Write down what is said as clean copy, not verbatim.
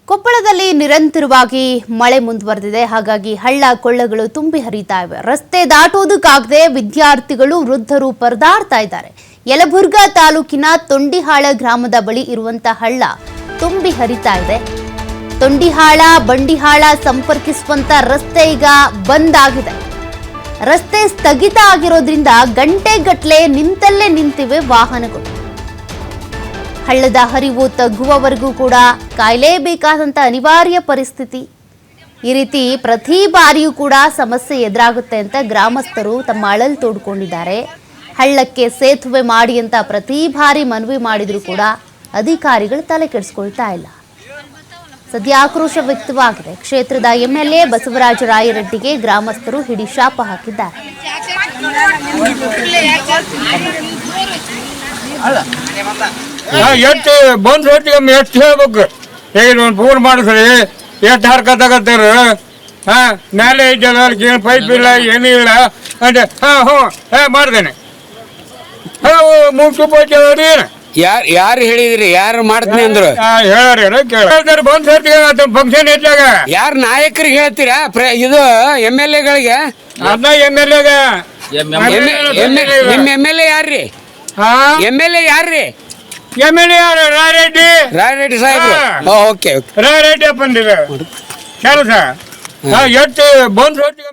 ಕೊಪ್ಪಳದಲ್ಲಿ ನಿರಂತರವಾಗಿ ಮಳೆ ಮುಂದುವರೆದಿದೆ. ಹಾಗಾಗಿ ಹಳ್ಳ ಕೊಳ್ಳಗಳು ತುಂಬಿ ಹರಿತಾ ಇವೆ. ರಸ್ತೆ ದಾಟುವುದಕ್ಕಾಗದೆ ವಿದ್ಯಾರ್ಥಿಗಳು ವೃದ್ಧರು ಪರದಾಡ್ತಾ ಇದ್ದಾರೆ. ಯಲಬುರ್ಗಾ ತಾಲೂಕಿನ ತೊಂಡಿಹಾಳ ಗ್ರಾಮದ ಬಳಿ ಇರುವಂತಹ ಹಳ್ಳ ತುಂಬಿ ಹರಿತಾ ಇದೆ. ತೊಂಡಿಹಾಳ ಬಂಡಿಹಾಳ ಸಂಪರ್ಕಿಸುವಂತ ರಸ್ತೆ ಈಗ ಬಂದ್ ಆಗಿದೆ. ರಸ್ತೆ ಸ್ಥಗಿತ ಆಗಿರೋದ್ರಿಂದ ಗಂಟೆಗಟ್ಟಲೆ ನಿಂತಲ್ಲೇ ನಿಂತಿವೆ ವಾಹನಗಳು. ಹಳ್ಳದ ಹರಿವು ತಗ್ಗುವವರೆಗೂ ಕೂಡ ಕಾಯಲೇಬೇಕಾದಂಥ ಅನಿವಾರ್ಯ ಪರಿಸ್ಥಿತಿ. ಈ ರೀತಿ ಪ್ರತಿ ಬಾರಿಯೂ ಕೂಡ ಸಮಸ್ಯೆ ಎದುರಾಗುತ್ತೆ ಅಂತ ಗ್ರಾಮಸ್ಥರು ತಮ್ಮ ಅಳಲು ತೋಡ್ಕೊಂಡಿದ್ದಾರೆ. ಹಳ್ಳಕ್ಕೆ ಸೇತುವೆ ಮಾಡಿ ಅಂತ ಪ್ರತಿ ಬಾರಿ ಮನವಿ ಮಾಡಿದ್ರು ಕೂಡ ಅಧಿಕಾರಿಗಳು ತಲೆ ಕೆಡಿಸ್ಕೊಳ್ತಾ ಇಲ್ಲ. ಸದ್ಯ ಆಕ್ರೋಶ ವ್ಯಕ್ತವಾಗಿದೆ. ಕ್ಷೇತ್ರದ ಎಂಎಲ್ಎ ಬಸವರಾಜ ರಾಯರೆಡ್ಡಿಗೆ ಗ್ರಾಮಸ್ಥರು ಹಿಡಿ ಶಾಪ ಹಾಕಿದ್ದಾರೆ. ಎಷ್ಟು ಬಂದ್ ಹೊತ್ತಿಗೆ ಎಷ್ಟು ಹೇಳ್ಬೇಕು. ಈಗ ಒಂದು ಫೋನ್ ಮಾಡಿಸ್ರಿ ಎಷ್ಟು ಹರ್ಕತ್ತಾಗತ್ತಾರ. ಮೇಲೆ ಇದ್ದಲ್ಲ ಏನು ಪೈಪ್ ಇಲ್ಲ ಏನೂ ಇಲ್ಲ అంటే ಮಾಡ್ದೇನೆ ಮುಗಿಸ್ಬೋರಿ. ಯಾರು ಹೇಳಿದ್ರಿ? ಯಾರು ಮಾಡ್ತೀನಿ ಅಂದ್ರು ಹೇಳ್ರಿ ಬಂದ್ ಹೊತ್ತಿಗೆ ಫಂಕ್ಷನ್ ಇದ್ದಾಗ ಯಾರು ನಾಯಕರಿಗೆ ಹೇಳ್ತೀರಾ? ಇದು MLA-ಗಳಿಗೆ ಅದ MLA ನಿಮ್ಮ MLA ಯಾರ್ರಿ? MLA ಯಾರ್ರಿ? MLA ರಾಯರೆಡ್ಡಿ ಸಾಹೇಬ್ರು. ಓಕೆ ರಾಯರೆಡ್ಡಿ ಬಂದಿದೆ ಕೆಲಸ ಎಷ್ಟು ಬಂದ್ ಹೊತ್ತಿಗೆ